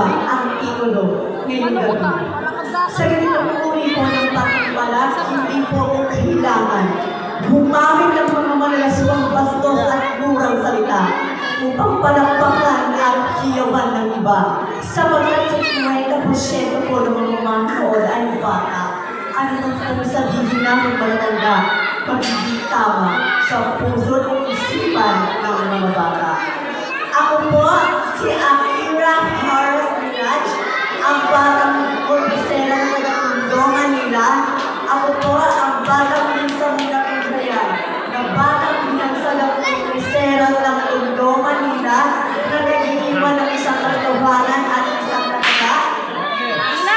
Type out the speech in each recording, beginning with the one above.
iba ang titulo ngayong gabi. Sa ganitong uri po ng pagpapala, hindi po ako kailangan gumamit ng mga malalaswang bastos at murang salita upang palakpakan at hiyawan ng iba. Sapagkat sa 50% po ng mga manood ay bata. Ano nang sabihin namin malatanda, pagiging tama sa puso at isipan ng mga bata. Ako po si Akira Harris Minaj, ang batang kurbisera ng taga-Tondo, Manila. Ako po ang batang minsang minapagbayan na batang pinagsalang kurbisera ng Tondo, Manila na nag-iiwan ng isang katotohanan at isang kataga.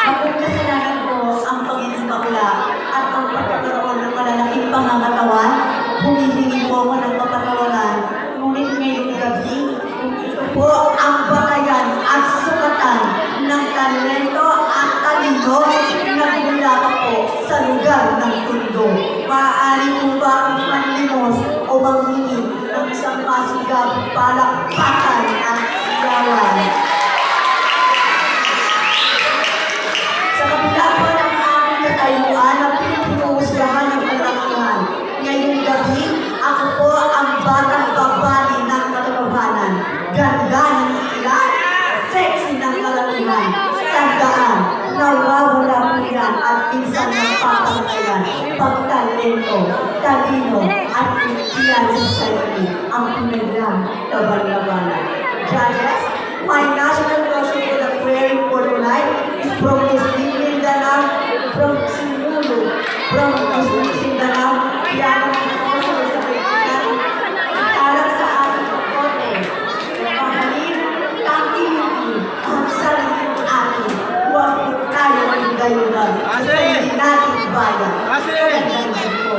Akong kasalanan ko ang pagiging bakla at ang pagkakaroon ng malalaking pangangatawan. Humihingi po ako ng kapatawaran. Ngunit ngayong gabi, kung ito po ang batayan at sukatan ng talento at talino na mula pa po sa lugar ng Tondo. Maaari po ba ang panlimos o manghingi ng isang masigabong palakpakan at sigawan? Sa kabila po ng aming katayuan na pinuhusgahan ng kalakihan, ngayong gabi, ako po ang batang babali ng katotohanan. Ganda ng ilan, sexy ng kalakihan, tandaan, nawawala po yan at minsan nagpapatayan. Pagtalento, talino, at iyan sa society ang pinaglang laban-labanan. Judges, my national caution for the prayer for tonight is from Muslim Mindanao, from Sinulu, from Muslim Mindanao, yan ang caution sa kaibigan, alam sa ating kote, mahalin, tangilin, ang salitin atin, huwag po tayo ang gayunan, hindi natin bayan. Magandang gabi po.